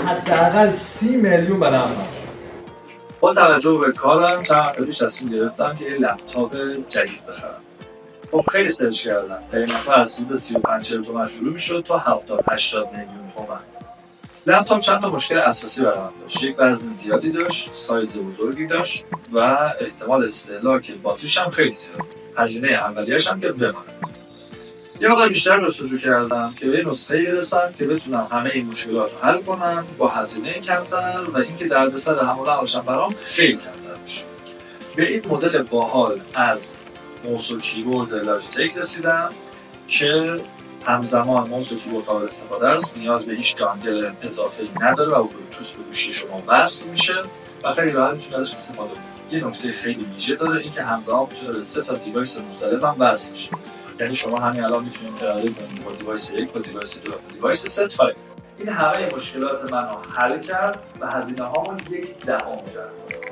حداقل 30 میلیون برام شد. با توجه به کارم چند پیش تصمیم گرفتم که یه لپتاپ جدید بخرم. خب خیلی سرچ کردم. قیمت‌ها از حدود 35-40 تومن شروع می‌شد تا 70-80 میلیون تومن. لپتاپ چند تا مشکل اساسی برام داشت. یک وزن زیادی داشت، سایز بزرگی داشت و احتمال استهلاک باتریش هم خیلی زیاد. هزینه اولیه‌اش هم که بماند. یه مقدار بیشتر جستجو کردم که به نسخه‌ای برسم که بتونم همه این مشکلات رو حل کنم با هزینه کمتر و اینکه دردسر حمل و نقلش برام خیلی کمتر بشه. به این مدل باحال از موس و کیبورد لاجیتک رسیدم که همزمان موس و کیبورد قابل استفاده است، نیاز به هیچ دانگل اضافه‌ای نداره و بلوتوث به گوشی شما وصل میشه و خیلی راحت میتونه ازش استفاده کنید. یه نکته خیلی ویژه داره، اینکه همزمان میتونه به 3 تا دیوایس مختلف هم وصل شه. یعنی شما همین الان میتونید ارائه کنید با دیوایس 1 با دیوایس 2 با دیوایس 3 تا این همه مشکلات منو حل کرد و هزینه هامون 1/10 میرفت.